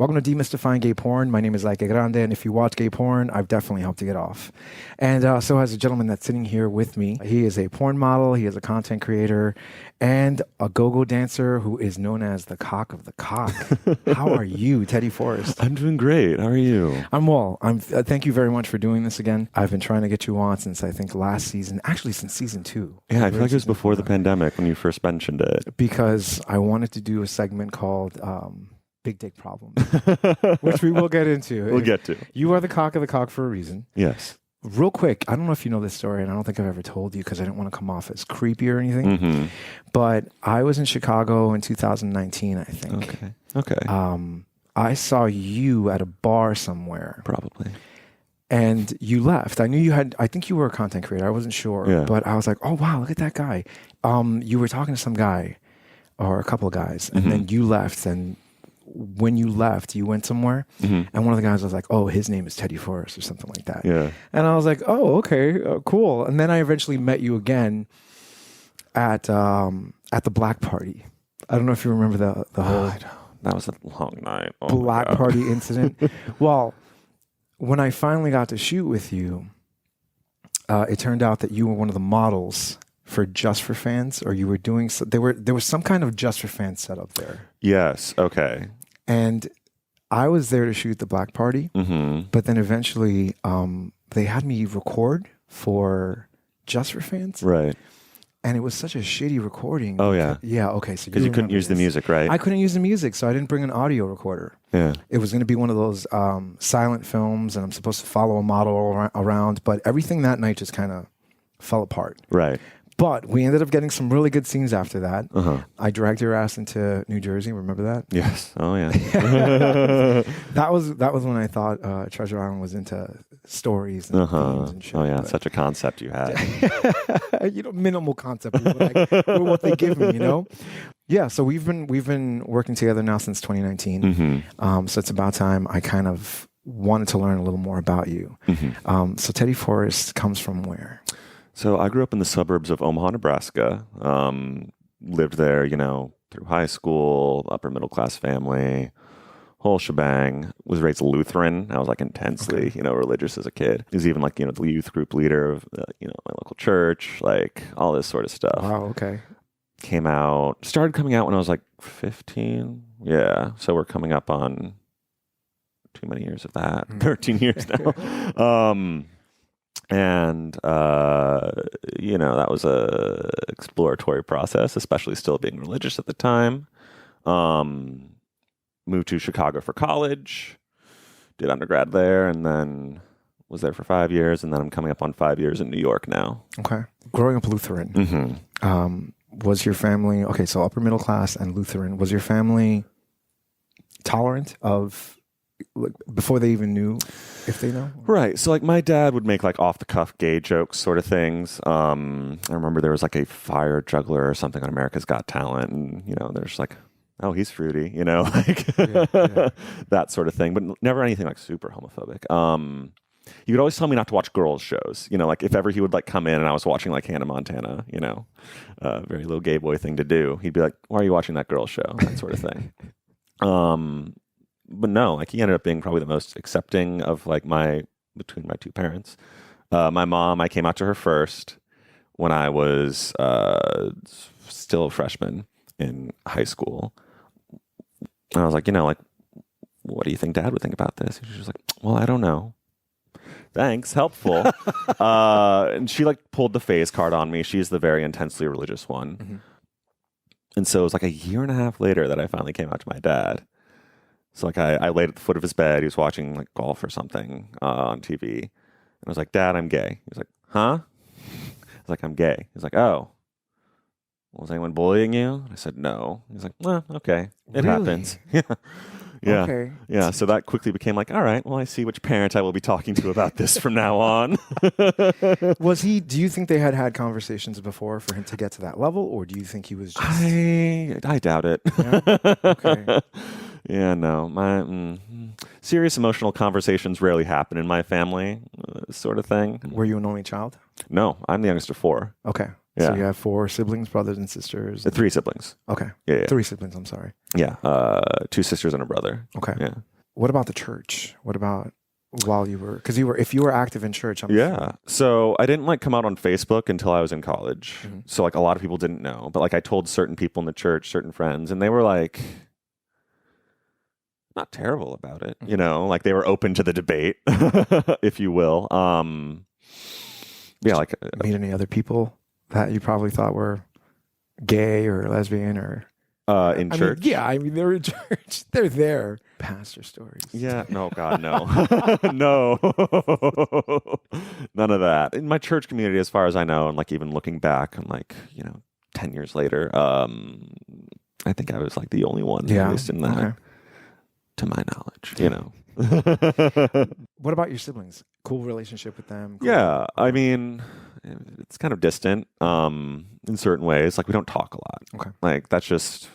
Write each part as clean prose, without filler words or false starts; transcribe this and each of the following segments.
Welcome to Demystifying Gay Porn. My name is Ike Grande, and if you watch gay porn, I've definitely helped you get off. And so has a gentleman that's sitting here with me. He is a porn model, he is a content creator, and a go-go dancer who is known as the cock of the cock. How are you, Teddy Forrest? I'm doing great. How are you? I'm well. Thank you very much for doing this again. I've been trying to get you on since I think last season, actually since season 2. Yeah, I feel like it was before the pandemic when you first mentioned it. Because I wanted to do a segment called Big Dick Problems, which we will get into. We'll get to. You are the cock of the cock for a reason. Yes. Real quick, I don't know if you know this story, and I don't think I've ever told you because I didn't want to come off as creepy or anything. Mm-hmm. But I was in Chicago in 2019, I think. Okay. I saw you at a bar somewhere. Probably. And you left. I knew you had, I think you were a content creator. I wasn't sure. Yeah. But I was like, oh, wow, look at that guy. You were talking to some guy or a couple of guys, and then you left. And when you left, you went somewhere, and one of the guys was like, oh, his name is Teddy Forrest or something like that. Yeah. And I was like, oh, okay, cool. And then I eventually met you again at the black party. I don't know if you remember the whole that was a long night. Oh black party incident. Well, when I finally got to shoot with you, it turned out that you were one of the models for Just for Fans, or you were doing there was some kind of Just for Fans setup there. Yes. Okay. And I was there to shoot the black party, but then eventually they had me record for Just for Fans. Right. And it was such a shitty recording. Oh, yeah. Yeah, okay. So Because you couldn't use the music, right? I couldn't use the music, so I didn't bring an audio recorder. Yeah. It was going to be one of those silent films, and I'm supposed to follow a model around, but everything that night just kind of fell apart. Right. But we ended up getting some really good scenes after that. I dragged your ass into New Jersey. Remember that? Yes. Oh, yeah. That was when I thought Treasure Island was into stories and themes and shit. Oh, yeah. But, Such a concept you had. Minimal concept with what they give me, Yeah, so we've been working together now since 2019. So it's about time I kind of wanted to learn a little more about you. So Teddy Forrest comes from where? So I grew up in the suburbs of Omaha, Nebraska. Lived there, through high school, upper middle class family, whole shebang. Was raised Lutheran. I was like intensely, religious as a kid. He was even like, the youth group leader of, my local church, like all this sort of stuff. Wow, okay. Started coming out when I was like 15. Yeah. So we're coming up on too many years of that. 13 years now. And, that was a exploratory process, especially still being religious at the time. Moved to Chicago for college, did undergrad there, and then was there for 5 years. And then I'm coming up on 5 years in New York now. Okay. Growing up Lutheran. Was your family, okay, so upper middle class and Lutheran, was your family tolerant of, before they even knew, if they know? Right. So like my dad would make like off the cuff gay jokes sort of things. I remember there was like a fire juggler or something on America's Got Talent, and there's like, oh, he's fruity, that sort of thing, but never anything like super homophobic. He would always tell me not to watch girls shows, like if ever he would like come in and I was watching like Hannah Montana, very little gay boy thing to do. He'd be like, why are you watching that girl show? That sort of thing. But no, like he ended up being probably the most accepting of like between my two parents. My mom, I came out to her first when I was still a freshman in high school. And I was like, what do you think Dad would think about this? And she was like, well, I don't know. Thanks, helpful. And she like pulled the phase card on me. She's the very intensely religious one. And so it was like a year and a half later that I finally came out to my dad. So like I laid at the foot of his bed. He was watching like golf or something on TV. And I was like, Dad, I'm gay. He was like, huh? I was like, I'm gay. He's like, oh. Was anyone bullying you? I said, no. He's like, well, okay. It happens. Yeah. Okay. Yeah. So that quickly became like, all right, well, I see which parent I will be talking to about this from now on. Do you think they had conversations before for him to get to that level, or do you think he was just... I doubt it. Yeah? Okay. Yeah, no. My serious emotional conversations rarely happen in my family, sort of thing. Were you an only child? No, I'm the youngest of 4. Okay. Yeah. So you have 4 siblings, brothers and sisters? 3 siblings. Okay. Yeah. 3 siblings, I'm sorry. Yeah. 2 sisters and a brother. Okay. Yeah. what about the church? What about while you were, because if you were active in church, I'm Yeah. sure. So I didn't like come out on Facebook until I was in college. Mm-hmm. So like a lot of people didn't know, but like I told certain people in the church, certain friends, and they were like not terrible about it, you know, like they were open to the debate, if you will. Yeah, like Meet any other people that you probably thought were gay or lesbian or in church? They're in church. They're there. Pastor stories. Yeah, no, God, no. No. None of that. In my church community, as far as I know, and like even looking back and like, 10 years later, I think I was like the only one, at least in that, to my knowledge, What about your siblings? Cool relationship with them? Cool. Yeah, I mean, it's kind of distant in certain ways. Like we don't talk a lot. Okay. Like that's just,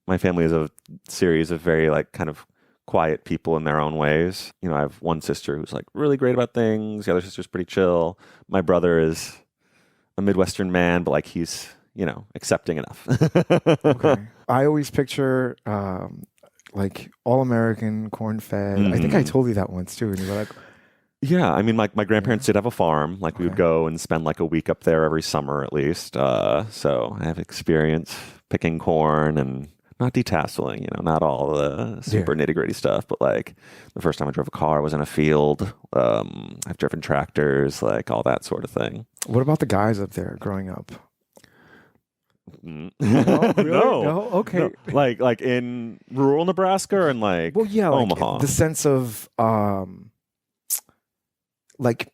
my family is a series of very like kind of quiet people in their own ways. I have one sister who's like really great about things. The other sister's pretty chill. My brother is a Midwestern man, but like he's, accepting enough. Okay. I always picture like all American, corn fed. I think I told you that once too, and you were like, yeah, I mean, like my grandparents did have a farm. Like we would go and spend like a week up there every summer at least. So I have experience picking corn and not detasseling, not all the super nitty gritty stuff, but like the first time I drove a car, I was in a field. I've driven tractors, like all that sort of thing. What about the guys up there growing up? No, really? no. No? Okay. No. Like in rural Nebraska or in like Omaha. The sense of like,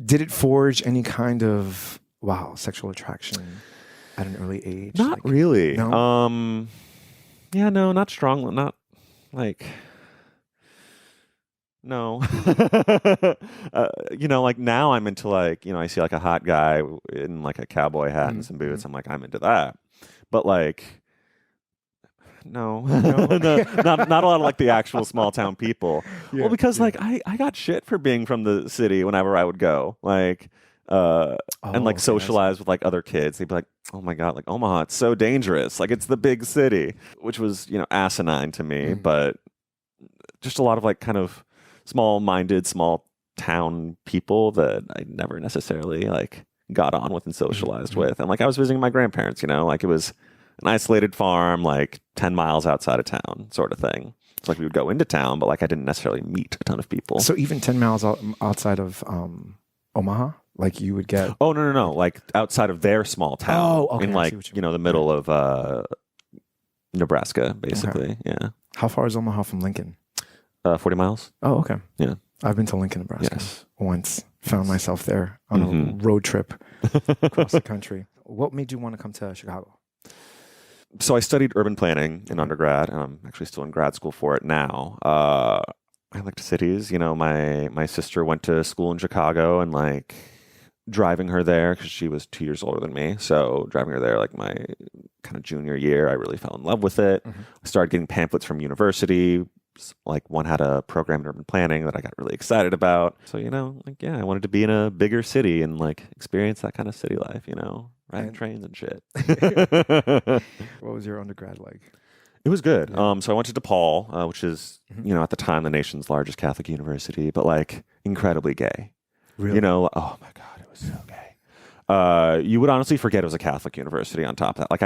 did it forge any kind of sexual attraction at an early age? Not really. No? Yeah, no, not strong. Not like, no. Like now I'm into like, I see like a hot guy in like a cowboy hat and some boots. I'm like, I'm into that. But like, no, not a lot of like the actual small town people. Well, because like I got shit for being from the city whenever I would go, like, and like socialize with like other kids. They'd be like, "Oh my God, like Omaha, it's so dangerous. Like it's the big city," which was asinine to me. But just a lot of like kind of small-minded, small town people that I never necessarily like got on with and socialized with. And like I was visiting my grandparents, like it was an isolated farm, like 10 miles outside of town sort of thing. It's like we would go into town, but like I didn't necessarily meet a ton of people. So even 10 miles outside of Omaha, like you would get... Oh, no. Like outside of their small town. Oh, okay. In like, the middle of Nebraska, basically. Okay. Yeah. How far is Omaha from Lincoln? 40 miles. Oh, okay. Yeah. I've been to Lincoln, Nebraska once. Found myself there on a road trip across the country. What made you want to come to Chicago? So I studied urban planning in undergrad, and I'm actually still in grad school for it now. I liked cities. My sister went to school in Chicago, and like driving her there because she was 2 years older than me. So driving her there, like my kind of junior year, I really fell in love with it. I started getting pamphlets from university. Like one had a program in urban planning that I got really excited about. So, I wanted to be in a bigger city and like experience that kind of city life, riding trains and shit. What was your undergrad like? It was good. So I went to DePaul, which is, at the time, the nation's largest Catholic university, but like incredibly gay. Really? Oh my God, it was so gay. You would honestly forget it was a Catholic university on top of that. Like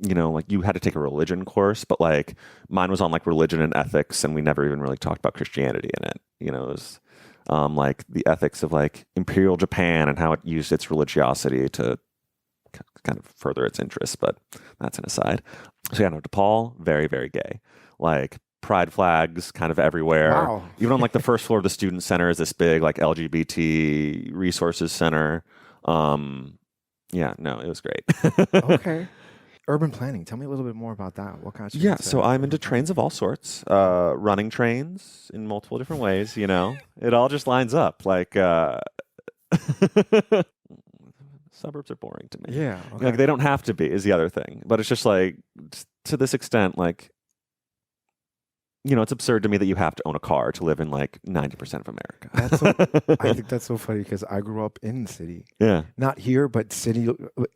like you had to take a religion course, but like mine was on like religion and ethics, and we never even really talked about Christianity in it. It was like the ethics of like Imperial Japan and how it used its religiosity to kind of further its interests, but that's an aside. So yeah, no, DePaul, very, very gay. Like pride flags kind of everywhere. Wow. Even on like the first floor of the student center is this big like LGBT resources center. Yeah, no, it was great. Okay. Urban planning. Tell me a little bit more about that. What kind of... Yeah, so I'm into trains of all sorts, running trains in multiple different ways, It all just lines up. Like, suburbs are boring to me. Yeah. Okay. Like, they don't have to be, is the other thing. But it's just like, to this extent, like, it's absurd to me that you have to own a car to live in like 90% of America. I think that's so funny because I grew up in the city. Yeah. Not here, but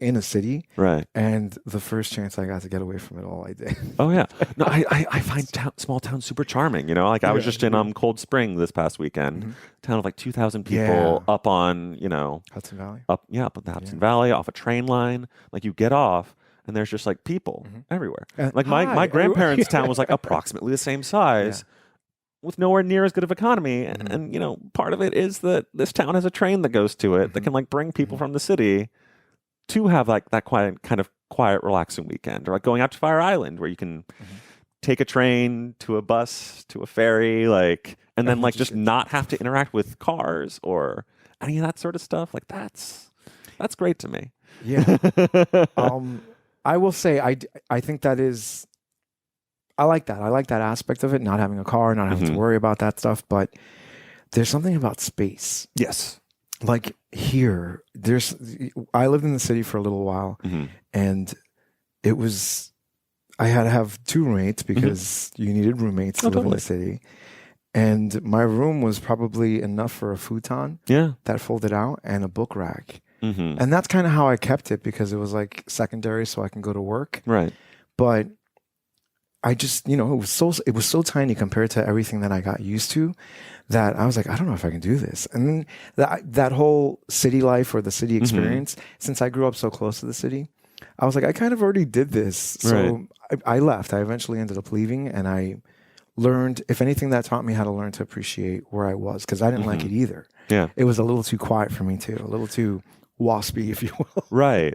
in a city. Right. And the first chance I got to get away from it all, I did. Oh yeah. No, I find small towns super charming. Like I was just in Cold Spring this past weekend, town of like 2,000 people up on Hudson Valley. Up the Hudson Valley, off a train line. Like you get off. And there's just like people everywhere. Like my grandparents' town was like approximately the same size with nowhere near as good of economy. And part of it is that this town has a train that goes to it that can like bring people from the city to have like that kind of quiet, relaxing weekend. Or like going out to Fire Island where you can take a train to a bus to a ferry, like, and then like just not have to interact with cars or any of that sort of stuff. Like that's great to me. Yeah. I will say, I think that is, I like that. I like that aspect of it, not having a car, not having to worry about that stuff. But there's something about space. Yes. Like here, I lived in the city for a little while, and I had to have 2 roommates because you needed roommates to live in the city. And my room was probably enough for a futon that folded out and a book rack. And that's kind of how I kept it because it was like secondary so I can go to work. Right. But I just, it was so tiny compared to everything that I got used to that I was like, I don't know if I can do this. And then that whole city life or the city experience, since I grew up so close to the city, I was like, I kind of already did this. So I left. I eventually ended up leaving and I learned, if anything, that taught me how to learn to appreciate where I was because I didn't like it either. Yeah. It was a little too quiet for me too, a little too waspy, if you will. Right.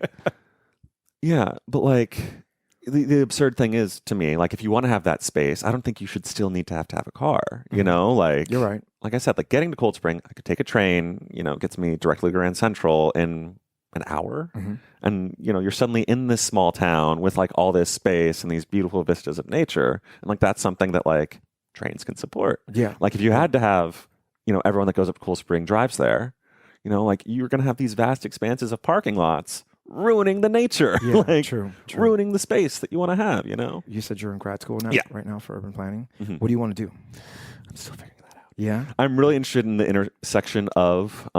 Yeah. But like the absurd thing is to me, like if you want to have that space, I don't think you should still need to have a car, like you're right. Like I said, like getting to Cold Spring, I could take a train, gets me directly to Grand Central in an hour. And, you're suddenly in this small town with like all this space and these beautiful vistas of nature. And like, that's something that like trains can support. Yeah. Like if you had to have, everyone that goes up to Cold Spring drives there, like you're going to have these vast expanses of parking lots ruining the nature, like true. Ruining the space that you want to have, You said you're in grad school now, right now for urban planning. What do you want to do? I'm still figuring that out. Yeah. I'm really interested in the intersection of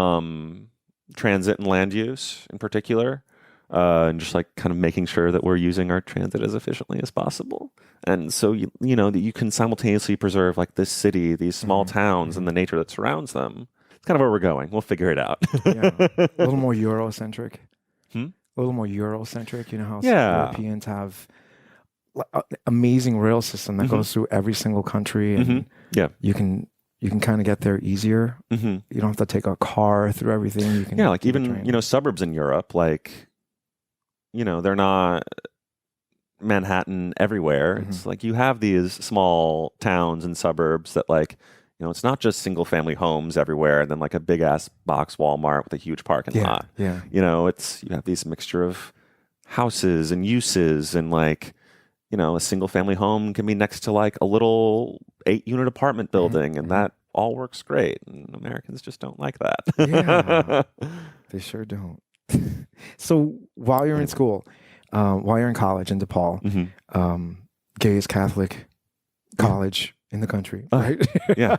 transit and land use in particular, and just like kind of making sure that we're using our transit as efficiently as possible. And so, that you can simultaneously preserve like this city, these small towns and the nature that surrounds them. Kind of where we're going. We'll figure it out. A little more Eurocentric. A little more Eurocentric. You know how Europeans have amazing rail system that goes through every single country, and you can kind of get there easier. You don't have to take a car through everything. You can like even suburbs in Europe, like they're not Manhattan everywhere. It's like you have these small towns and suburbs that like. It's not just single family homes everywhere and then like a big ass box Walmart with a huge parking lot. Yeah. You have these mixture of houses and uses and like, a single family home can be next to like a little 8-unit apartment building and that all works great. And Americans just don't like that. Yeah, they sure don't. So while you're in school, while you're in college in DePaul, gayest Catholic college in the country, right? Yeah.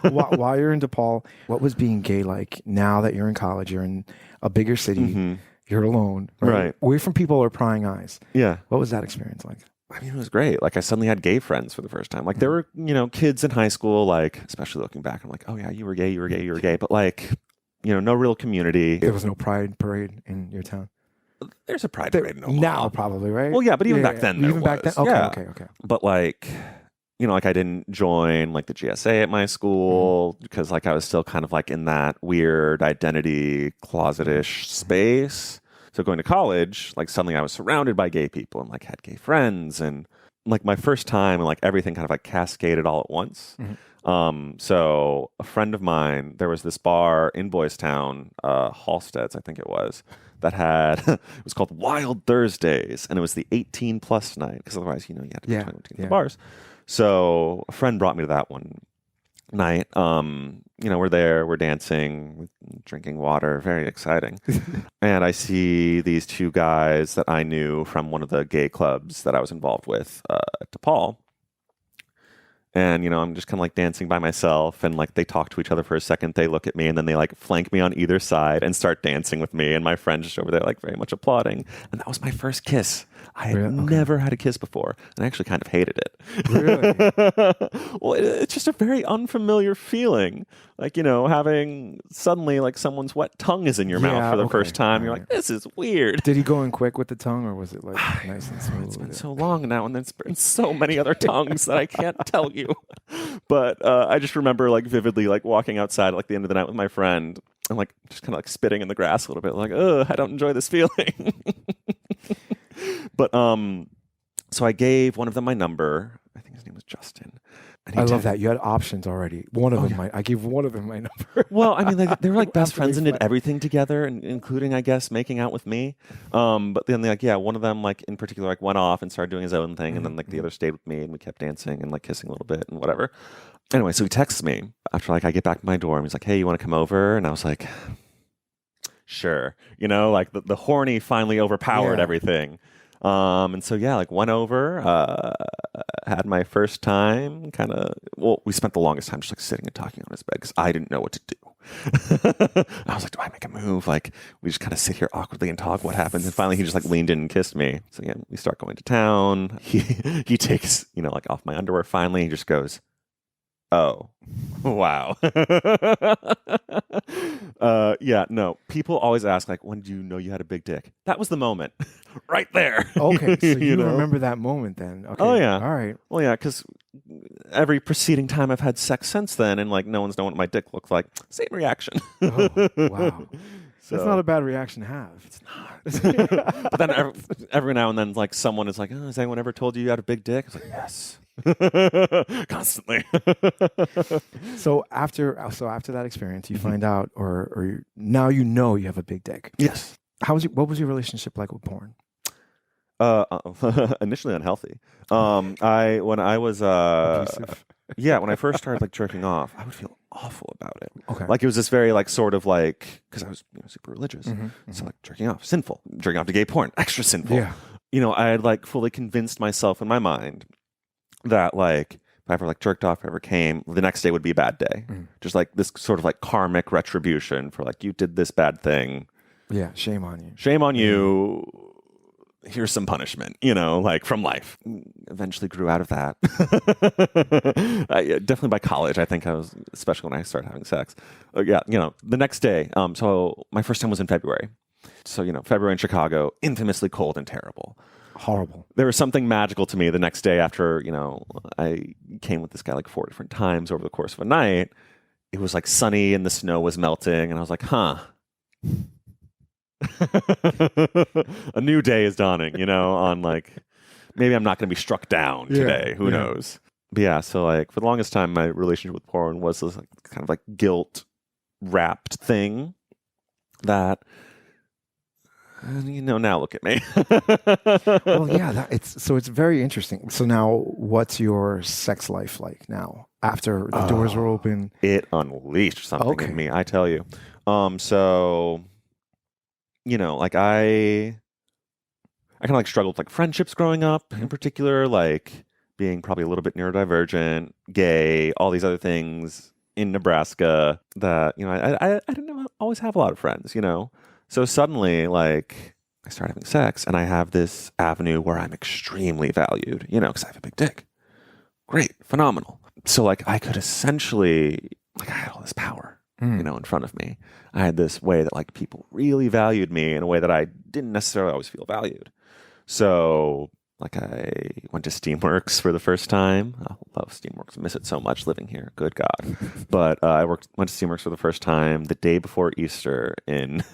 While you're in DePaul, what was being gay like now that you're in college? You're in a bigger city. You're alone, right? Away from people or prying eyes. Yeah. What was that experience like? I mean, it was great. Like I suddenly had gay friends for the first time. Like there were, kids in high school, like, especially looking back, I'm like, oh yeah, you were gay. But like, no real community. There was no pride parade in your town. There's a pride parade in Omaha. Now probably, right? Well, yeah, but even back then Even back then? Okay. But like, like I didn't join like the GSA at my school because like I was still kind of like in that weird identity closet-ish space. So going to college, like suddenly I was surrounded by gay people and like had gay friends and like my first time and like everything kind of like cascaded all at once. So a friend of mine, there was this bar in Boys Town, Halstead's, I think it was, that had, it was called Wild Thursdays and it was the 18 plus night because otherwise, you had to be 21 to get the bars. So a friend brought me to that one night. We're there, we're dancing, drinking water, very exciting. And I see these 2 guys that I knew from one of the gay clubs that I was involved with at DePaul. And, I'm just kind of like dancing by myself, and like they talk to each other for a second. They look at me, and then they like flank me on either side and start dancing with me. And my friend just over there, like very much applauding. And that was my first kiss. I had never had a kiss before, and I actually kind of hated it. Really? Well, it's just a very unfamiliar feeling. Like, having suddenly like someone's wet tongue is in your mouth for the first time. You're like, this is weird. Did he go in quick with the tongue, or was it like nice and smooth? It's been so long now, and there's been so many other tongues that I can't tell you. But I just remember like vividly like walking outside at like the end of the night with my friend and like just kind of like spitting in the grass a little bit, like, I don't enjoy this feeling. But so I gave one of them my number. I think his name was Justin. I love that. You had options already. One of them, I gave one of them my number. Well, I mean, they were like best friends and did everything together, and including, I guess, making out with me. But then, like, one of them, like in particular, like went off and started doing his own thing, and then like the other stayed with me, and we kept dancing and like kissing a little bit and whatever. Anyway, so he texts me after like I get back to my dorm. He's like, "Hey, you want to come over?" And I was like, "Sure." Like the horny finally overpowered everything. And so, like went over, had my first time we spent the longest time just like sitting and talking on his bed because I didn't know what to do. I was like, do I make a move? Like we just kind of sit here awkwardly and talk what happens. And finally he just like leaned in and kissed me. So we start going to town. He takes, like off my underwear. Finally, he just goes, "Oh, wow." No. People always ask, like, when did you know you had a big dick? That was the moment. Right there. Okay, so you remember that moment then. Okay. Oh, yeah. All right. Well, yeah, because every preceding time I've had sex since then, and, like, no one's known what my dick looked like, same reaction. Oh, wow. So, that's not a bad reaction to have. It's not. But then every now and then, like, someone is like, has anyone ever told you had a big dick? I was like, yes. Constantly. So after that experience, you find out, or now you know you have a big dick. Yes. What was your relationship like with porn? Initially unhealthy. When I was Abusive. when I first started like jerking off, I would feel awful about it. Okay. Like it was this very like sort of like, because I was super religious, so like jerking off sinful, jerking off to gay porn extra sinful. Yeah. I had like fully convinced myself in my mind that like if I ever like jerked off, ever came, the next day would be a bad day. Just like this sort of like karmic retribution for like you did this bad thing. Yeah, shame on you. Shame on you. Here's some punishment, like from life. Eventually grew out of that. Definitely by college, I think I was, especially when I started having sex. The next day. So my first time was in February. So, February in Chicago, infamously cold and terrible. Horrible. There was something magical to me the next day after, I came with this guy like 4 different times over the course of a night. It was like sunny and the snow was melting. And I was like, a new day is dawning, on like, maybe I'm not going to be struck down today. Who knows? But so like for the longest time, my relationship with porn was this like, kind of like guilt wrapped thing that, now look at me. Well, yeah, it's very interesting. So now what's your sex life like now after the doors were open? It unleashed something in me, I tell you. So like I kind of like struggled with like friendships growing up in particular, like being probably a little bit neurodivergent, gay, all these other things in Nebraska that, I didn't always have a lot of friends, So suddenly like I start having sex and I have this avenue where I'm extremely valued, because I have a big dick. Great, phenomenal. So like I could essentially, like I had all this power. In front of me. I had this way that like people really valued me in a way that I didn't necessarily always feel valued. So like I went to Steamworks for the first time. I love Steamworks. I miss it so much living here. Good God. But I went to Steamworks for the first time the day before Easter in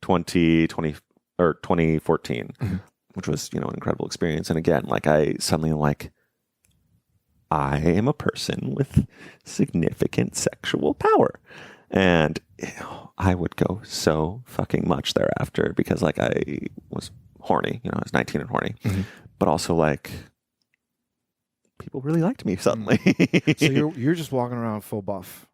2020 or 2014, which was, an incredible experience. And again, like I suddenly like, I am a person with significant sexual power. And I would go so fucking much thereafter because like I was horny, I was 19 and horny, but also like people really liked me suddenly. So you're just walking around full buff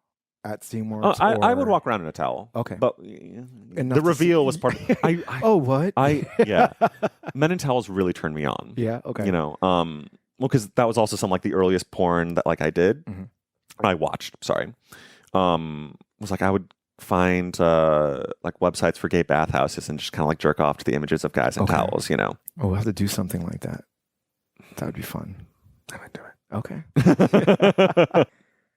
at Steamworks? I would walk around in a towel. Okay. But the reveal was part of oh, what? Men in towels really turned me on. Yeah, okay. because that was also some like the earliest porn that like I did. I watched, sorry. Was like I would find like websites for gay bathhouses and just kind of like jerk off to the images of guys in towels, you know. Oh, we'll have to do something like that. That would be fun. I might do it. Okay.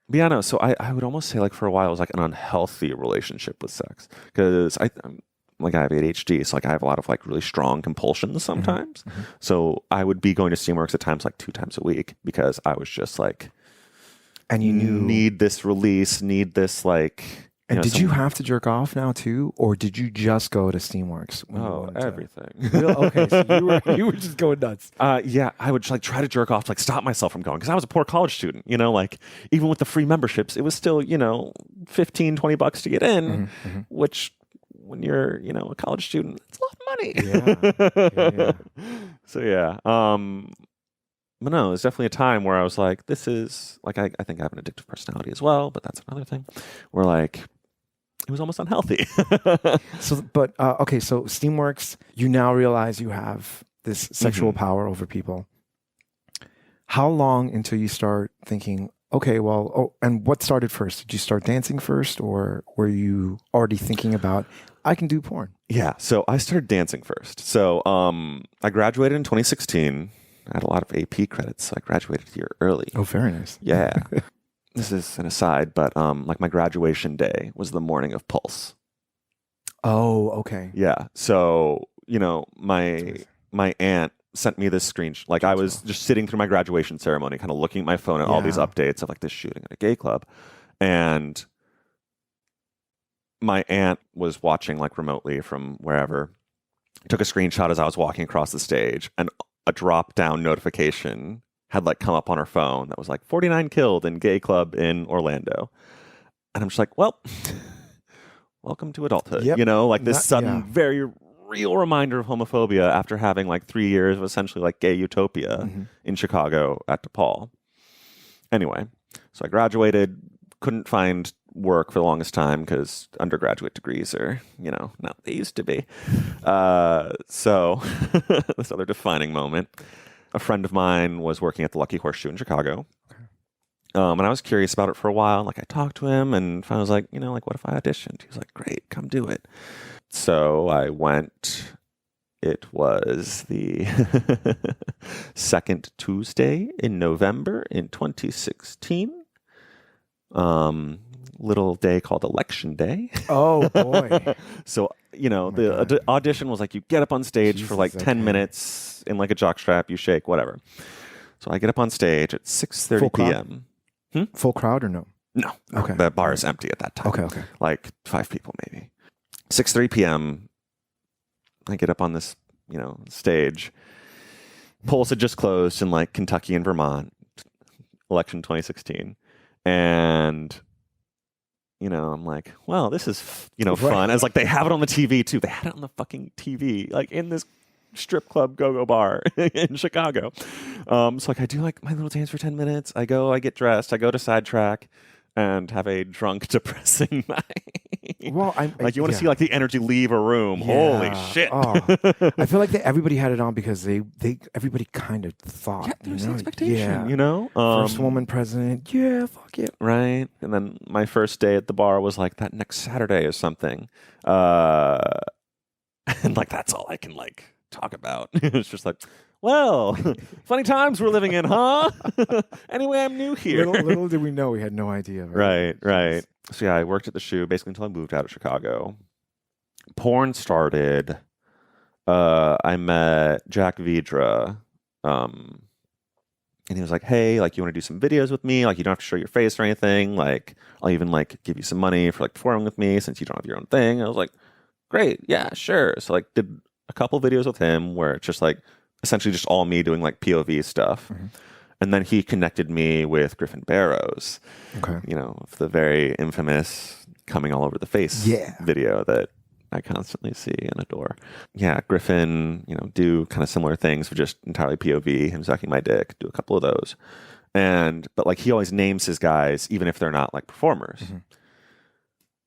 But yeah, no, so I would almost say like for a while it was like an unhealthy relationship with sex because I'm like I have ADHD, so like I have a lot of like really strong compulsions sometimes. So I would be going to Steamworks at times like 2 times a week because I was just like, and you knew need this release, need this like. And did you have to jerk off now too, or did you just go to Steamworks? Oh, everything. Okay, so you were just going nuts. Yeah, I would like try to jerk off to like stop myself from going because I was a poor college student. You know, like even with the free memberships, it was still $15-$20 to get in, which when you're a college student, it's a lot of money. Yeah. So yeah, but no, it was definitely a time where I was like, this is like I think I have an addictive personality as well, but that's another thing. Where like it was almost unhealthy. So Steamworks, you now realize you have this sexual power over people. How long until you start thinking, okay, well, and what started first? Did you start dancing first, or were you already thinking about, I can do porn? Yeah, so I started dancing first. So I graduated in 2016. I had a lot of AP credits, so I graduated a year early. Oh, very nice. Yeah. This is an aside, but like my graduation day was the morning of Pulse. Oh, okay. Yeah. So, my aunt sent me this screenshot. Like I was just sitting through my graduation ceremony, kind of looking at my phone at all these updates of like this shooting at a gay club. And my aunt was watching like remotely from wherever, took a screenshot as I was walking across the stage, and a drop down notification had like come up on her phone that was like 49 killed in gay club in Orlando. And I'm just like, well, welcome to adulthood. Yep. Like this sudden, very real reminder of homophobia after having like 3 years of essentially like gay utopia in Chicago at DePaul. Anyway, so I graduated, couldn't find work for the longest time because undergraduate degrees are, not what they used to be. So this other defining moment. A friend of mine was working at the Lucky Horseshoe in Chicago. And I was curious about it for a while. Like I talked to him and I was like, what if I auditioned? He was like, great, come do it. So I went. It was the second Tuesday in November in 2016. Little day called Election Day. Oh, boy. So, the audition was like you get up on stage for like 10 minutes in like a jockstrap, you shake, whatever. So I get up on stage at 6:30 p.m. Full crowd or no? No. Okay. The bar is empty at that time. Okay. Like 5 people maybe. 6:30 p.m. I get up on this, stage. Polls had just closed in like Kentucky and Vermont. Election 2016. And I'm like, well, this is, fun. As like they have it on the TV too. They had it on the fucking TV, like in this strip club go-go bar in Chicago. So like I do like my little dance for 10 minutes. I get dressed. I go to Sidetrack and have a drunk, depressing night. Well, like you want to see like the energy leave a room. Yeah. Holy shit! I feel like everybody had it on because everybody kind of thought. Yeah, there was an expectation. Yeah. First woman president. Yeah, fuck it. Right. And then my first day at the bar was like that next Saturday or something. And like that's all I can like talk about. It's just like, well, funny times we're living in, huh? Anyway, I'm new here. Little did we know, we had no idea. Right. So yeah, I worked at the shoe basically until I moved out of Chicago. Porn started. I met Jack Vidra, and he was like, "Hey, like, you want to do some videos with me? Like, you don't have to show your face or anything. Like, I'll even like give you some money for like performing with me since you don't have your own thing." I was like, "Great, yeah, sure." So like, did a couple videos with him where it's just like essentially just all me doing like POV stuff. And then he connected me with Griffin Barrows, of the very infamous coming all over the face video that I constantly see and adore. Yeah, Griffin, do kind of similar things for just entirely POV, him sucking my dick, do a couple of those. But like he always names his guys even if they're not like performers.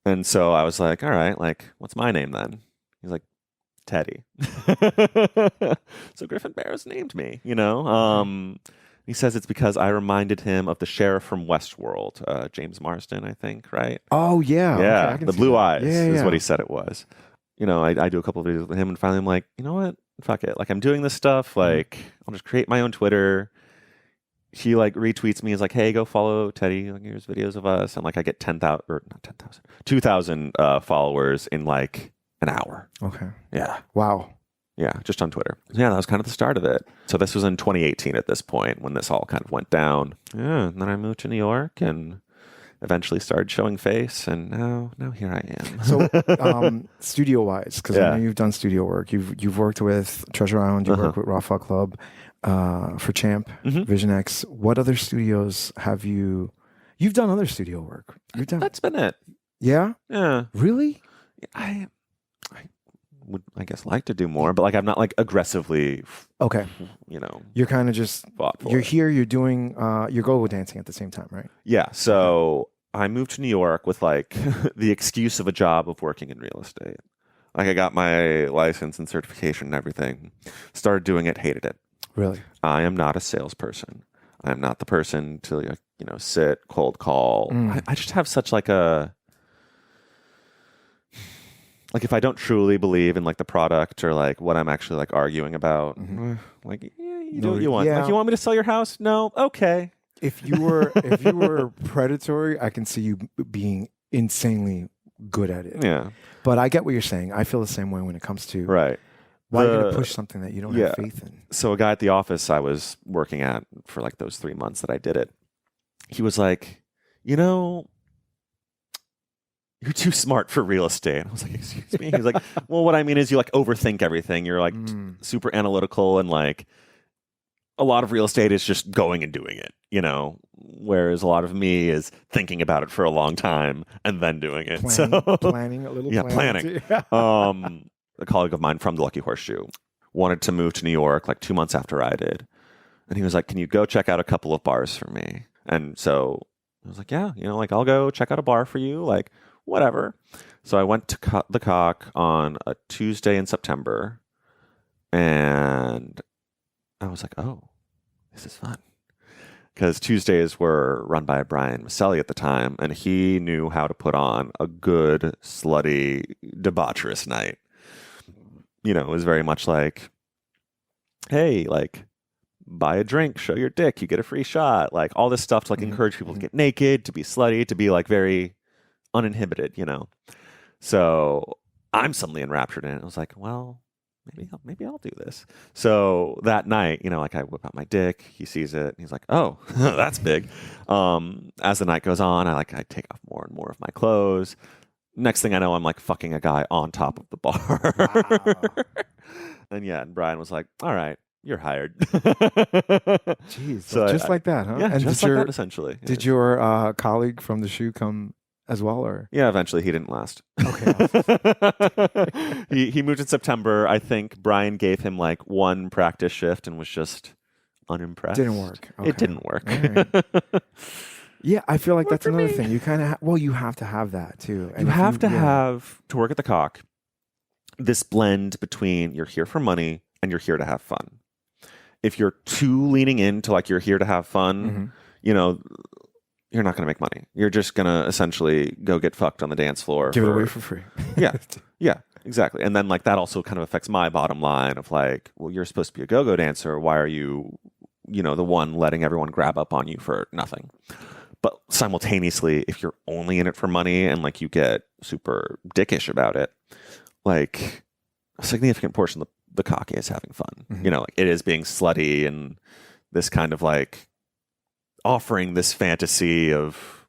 And so I was like, all right, like, what's my name then? He's like, Teddy. So Griffin Barrows named me, He says it's because I reminded him of the sheriff from Westworld, James Marsden, I think, right? Oh yeah, okay, Yeah, I can the see blue that. eyes is what Yeah. he said it was. I do a couple of videos with him, and finally I'm like, you know what? Fuck it. Like, I'm doing this stuff. Like, I'll just create my own Twitter. He like retweets me. He's like, hey, go follow Teddy. Like, here's videos of us. And like, I get 10,000 or not 10,000, 2,000 followers in like an hour. Okay. Yeah. Wow. Yeah, just on Twitter. Yeah, that was kind of the start of it. So this was in 2018 at this point when this all kind of went down. Yeah, and then I moved to New York and eventually started showing face, and now here I am. So, studio wise, because I know Yeah. you've done studio work. You've worked with Treasure Island. You've worked with Raw Fuck Club, for Champ, Vision X. What other studios have you? You've done other studio work. You've done. That's been it. Yeah. Yeah, Really? I would, I guess, like to do more, but like I'm not like aggressively, Okay. You're kind of just. fought for You're it. here. You're doing. You're go-go dancing at the same time, right? Yeah, so I moved to New York with like the excuse of a job of working in real estate. Like I got my license and certification and everything. Started doing it, hated it. Really? I am not a salesperson. I am not the person to sit, cold call. I just have such like a like if I don't truly believe in like the product or like what I'm actually like arguing about, like you do what you want. Yeah. Like you want me to sell your house? No, okay. If you were predatory, I can see you being insanely good at it. Yeah, But I get what you're saying. I feel the same way when it comes to right. why are you going to push something that you don't have faith in? So a guy at the office I was working at for like those 3 months that I did it, he was like, you're too smart for real estate. I was like, excuse me? He was like, well, what I mean is you like overthink everything. You're like super analytical, and like a lot of real estate is just going and doing it, whereas a lot of me is thinking about it for a long time and then doing it. Planning a little. Yeah, planning. A colleague of mine from the Lucky Horseshoe wanted to move to New York like 2 months after I did. And he was like, can you go check out a couple of bars for me? And so I was like, yeah, like I'll go check out a bar for you, like whatever. So I went to Cut the Cock on a Tuesday in September, and I was like, oh, this is fun. Because Tuesdays were run by Brian Maselli at the time, and he knew how to put on a good, slutty, debaucherous night. It was very much like, hey, like, buy a drink, show your dick, you get a free shot. Like, all this stuff to, like, encourage people to get naked, to be slutty, to be, like, very uninhibited, So I'm suddenly enraptured in it. I was like, well, maybe I'll do this. So that night, like I whip out my dick, he sees it, and he's like, oh, that's big. As the night goes on, I take off more and more of my clothes. Next thing I know, I'm like fucking a guy on top of the bar. Wow. And Brian was like, all right, you're hired. Jeez. So just like that, huh? Yeah, And just like that, essentially. Did your colleague from the shoe come as well, or? Yeah, eventually he didn't last. Okay. He moved in September. I think Brian gave him like one practice shift and was just unimpressed. Didn't work. Okay. It didn't work. Right. Yeah, I feel like Worked that's for another me. thing. You kind of you have to have that too. And You if have to work at the Cock, this blend between you're here for money and you're here to have fun. If you're too leaning into like you're here to have fun, you're not going to make money. You're just going to essentially go get fucked on the dance floor. Give it away for free. Yeah, exactly. And then like that also kind of affects my bottom line of like, well, you're supposed to be a go-go dancer. Why are you, the one letting everyone grab up on you for nothing? But simultaneously, if you're only in it for money and like you get super dickish about it, like a significant portion of the Cock is having fun. Like it is being slutty and this kind of like offering this fantasy of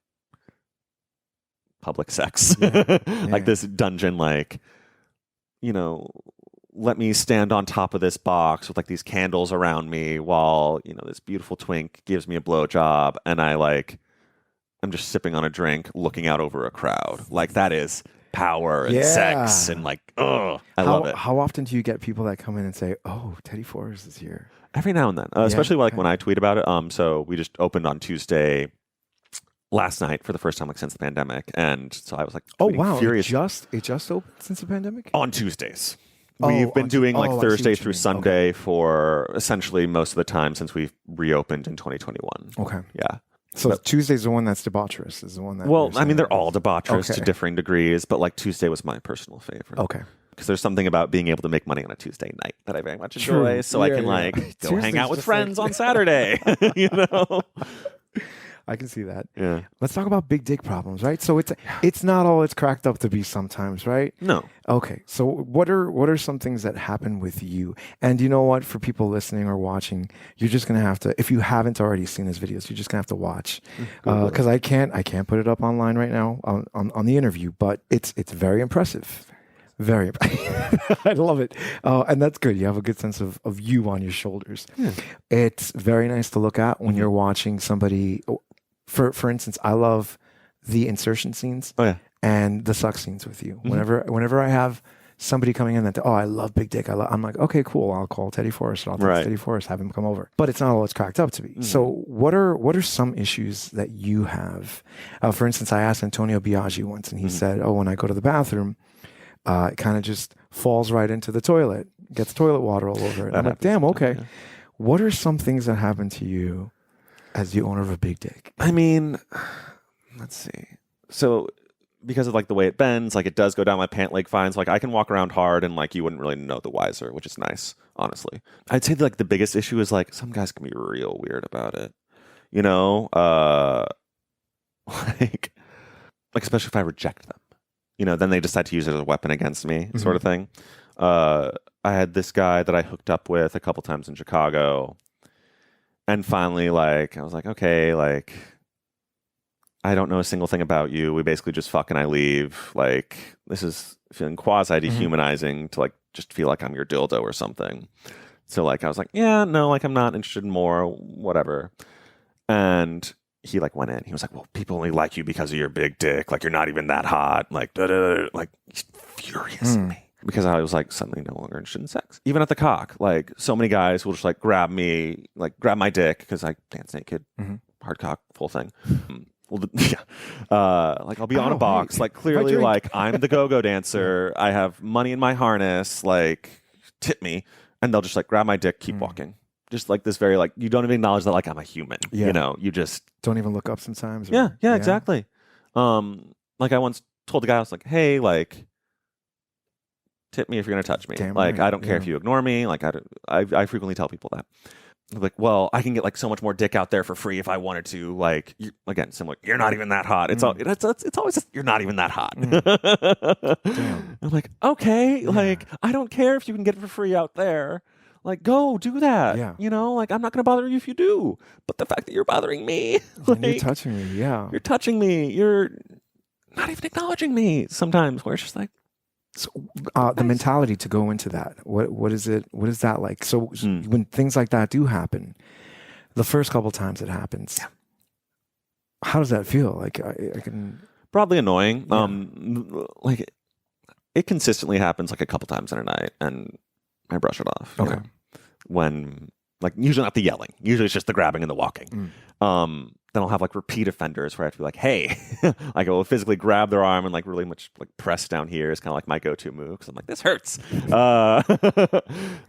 public sex, like this dungeon, like, let me stand on top of this box with like these candles around me while, this beautiful twink gives me a blowjob and I'm just sipping on a drink, looking out over a crowd. Like that is power and sex and like, I love it. How often do you get people that come in and say, "Oh, Teddy Forrest is here"? Every now and then, especially like when I tweet about it. So we just opened on Tuesday last night for the first time like since the pandemic, and so I was like, Oh wow, furious. It just opened since the pandemic On Tuesdays. We've been doing like I see Thursday what you through mean. Sunday for essentially most of the time since we've reopened in 2021. Okay. Yeah. So But- Tuesday's the one that's debaucherous, is the one that. Well, you're I mean, saying they're is- all debaucherous to Okay. differing degrees, but like Tuesday was my personal favorite. Okay. Because there's something about being able to make money on a Tuesday night that I very much True. enjoy. So I Yeah, can yeah. like go Tuesday's hang out with just friends like- on Saturday. You know? I can see that. Yeah. Let's talk about big dick problems, right? So it's not all it's cracked up to be sometimes, right? No. Okay. So what are some things that happen with you? And you know what? For people listening or watching, you're just gonna have to, if you haven't already seen his videos, you're just gonna have to watch. Because I can't put it up online right now on the interview, but it's very impressive. Very impressive. I love it. And that's good. You have a good sense of you on your shoulders. Yeah. It's very nice to look at when you're watching somebody. For instance, I love the insertion scenes Oh yeah. and the suck scenes with you. Whenever I have somebody coming in that, I love big dick. I'm like, okay, cool. I'll call Teddy Forrest. I'll text Teddy Forrest, have him come over. But it's not all it's cracked up to be. So what are some issues that you have? For instance, I asked Antonio Biaggi once, and he said, when I go to the bathroom, it kind of just falls right into the toilet, gets toilet water all over it. I'm like, damn, okay. Yeah. What are some things that happen to you as the owner of a big dick? I mean, let's see. So because of like the way it bends, like it does go down my pant leg fine. So like I can walk around hard and like you wouldn't really know the wiser, which is nice, honestly. I'd say like the biggest issue is like some guys can be real weird about it. You know? Like especially if I reject them. You know, then they decide to use it as a weapon against me, sort of thing. I had this guy that I hooked up with a couple times in Chicago. And finally, like, I was like, okay, like, I don't know a single thing about you. We basically just fuck and I leave. Like, this is feeling quasi-dehumanizing to, like, just feel like I'm your dildo or something. So, like, I was like, yeah, no, like, I'm not interested in more, whatever. And he, like, went in. He was like, well, people only like you because of your big dick. Like, you're not even that hot. Like, da-da-da. Like, he's furious at me. Because I was like suddenly no longer interested in sex. Even at the cock, like so many guys will just like grab me, like grab my dick because I dance naked, hard cock, full thing. Well, like I'll be on a box, like clearly like I'm the go-go dancer. I have money in my harness, like tip me, and they'll just like grab my dick, keep walking. Just like this very like you don't even acknowledge that like I'm a human. Yeah. You know, you just Don't even look up sometimes. yeah, exactly. Like I once told the guy, I was like, hey, like. Tip me if you're going to touch me. Damn like, right. I don't care if you ignore me. Like, I frequently tell people that. I'm like, well, I can get like so much more dick out there for free if I wanted to. Like, again, similar. You're not even that hot. It's it's always just, you're not even that hot. Damn. I'm like, okay, like I don't care if you can get it for free out there. Like, go do that. Yeah. You know, like I'm not going to bother you if you do. But the fact that you're bothering me, And you're like, touching me. Yeah. you're touching me. You're not even acknowledging me. Sometimes where it's just like. So, the mentality to go into that, what is it? What is that like? So when things like that do happen, the first couple times it happens, how does that feel? Like I can Probably annoying. Like it consistently happens like a couple times in a night, and I brush it off. Okay. You know? When like usually not the yelling, usually it's just the grabbing and the walking. Then I'll have like repeat offenders where I have to be like, hey, like I will physically grab their arm and like really much like press down here is kind of like my go-to move because I'm like, this hurts. I'm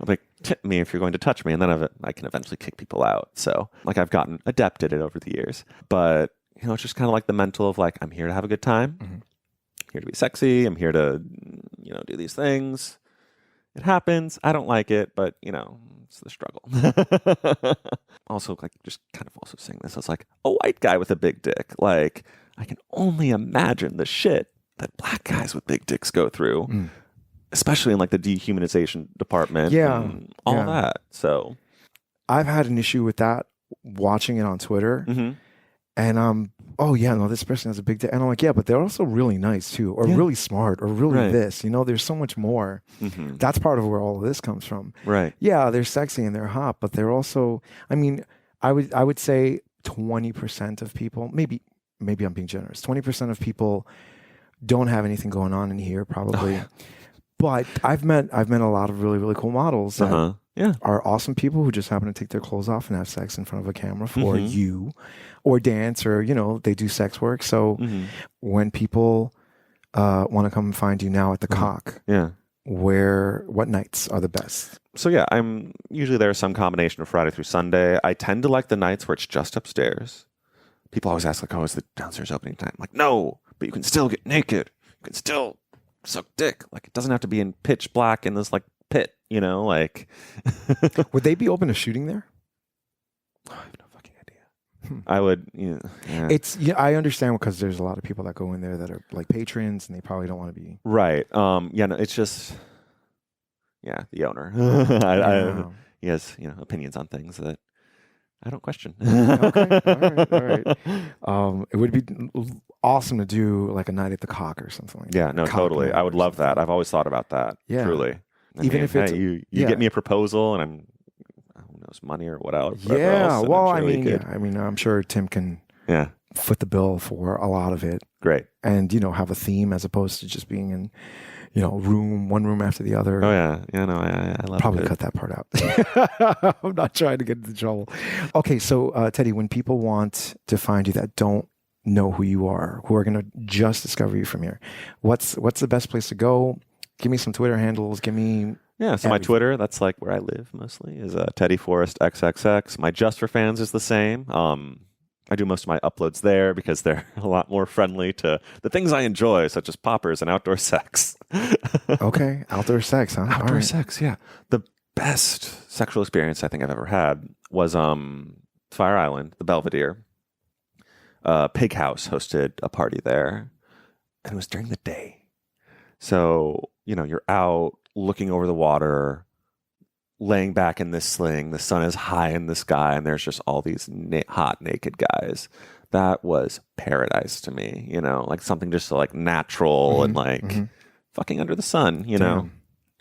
like, tip me if you're going to touch me, and then I can eventually kick people out. So like I've gotten adept at it over the years, but you know, it's just kind of like the mental of like, I'm here to have a good time. I'm here to be sexy. I'm here to, you know, do these things. It happens. I don't like it, but you know, it's the struggle. Also, like, just kind of also saying this, I was like, a white guy with a big dick. Like, I can only imagine the shit that black guys with big dicks go through, especially in like the dehumanization department. And all that. So, I've had an issue with that watching it on Twitter, and oh yeah, no, this person has a big dick, and I'm like, yeah, but they're also really nice too, or really smart, or really this. You know, there's so much more. That's part of where all of this comes from. Right. Yeah, they're sexy and they're hot, but they're also. I mean, I would say 20% of people, maybe I'm being generous. 20% of people don't have anything going on in here, probably. But I've met a lot of really, really cool models that are awesome people who just happen to take their clothes off and have sex in front of a camera for you, or dance, or you know, they do sex work. So when people want to come and find you now at the cock, what nights are the best? So yeah, I'm usually there some combination of Friday through Sunday. I tend to like the nights where it's just upstairs. People always ask like, "Oh, is the downstairs opening time?" I'm like, no, but you can still get naked. You can still suck dick. Like, it doesn't have to be in pitch black in this like pit, you know? Like, Would they be open to shooting there? I have no fucking idea. I would, yeah. It's I understand because there's a lot of people that go in there that are like patrons and they probably don't want to be Right. Yeah. No, it's just, yeah, the owner. He has opinions on things that I don't question. Okay, all right. It would be awesome to do like a night at the Cock or something like that. Yeah, no, totally. I would love that. I've always thought about that. Yeah. Truly. Even if it's you get me a proposal and I'm who knows, money or whatever. Yeah. Else, Well, I mean, I'm sure Tim can yeah foot the bill for a lot of it. Great. And have a theme as opposed to just being in one room after the other. Oh yeah, no, I love probably it. cut that part out. I'm not trying to get into trouble. Okay, so Teddy, when people want to find you that don't know who you are, who are going to just discover you from here, what's the best place to go? Give me some Twitter handles. Give me so everything. my Twitter, that's like where I live mostly, is Teddy Forrest XXX. My Just for Fans is the same. I do most of my uploads there because they're a lot more friendly to the things I enjoy, such as poppers and outdoor sex. Okay, outdoor sex, huh? Outdoor sex, yeah. The best sexual experience I think I've ever had was Fire Island, the Belvedere. Pig House hosted a party there, and it was during the day. So, you're out looking over the water, laying back in this sling. The sun is high in the sky, and there's just all these hot, naked guys. That was paradise to me, like something just so like natural and like fucking under the sun, know.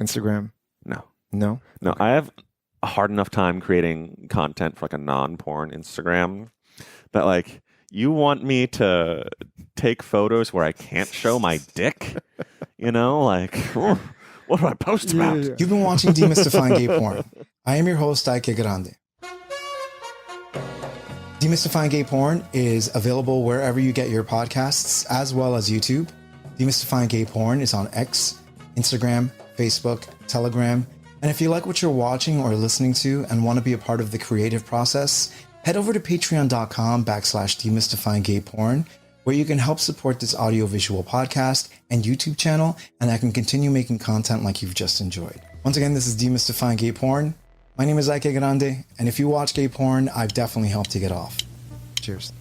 Instagram? No. No? Okay. I have a hard enough time creating content for like a non-porn Instagram that like you want me to take photos where I can't show my dick, like what do I post about? Yeah. You've been watching Demystifying Gay Porn. I am your host, Ike Grande. Demystifying Gay Porn is available wherever you get your podcasts, as well as YouTube. Demystifying Gay Porn is on X, Instagram, Facebook, Telegram. And if you like what you're watching or listening to and want to be a part of the creative process, head over to patreon.com/demystifying gay porn, where you can help support this audiovisual podcast and YouTube channel, and I can continue making content like you've just enjoyed. Once again, this is Demystifying Gay Porn. My name is Ike Grande, and if you watch gay porn, I've definitely helped you get off. Cheers.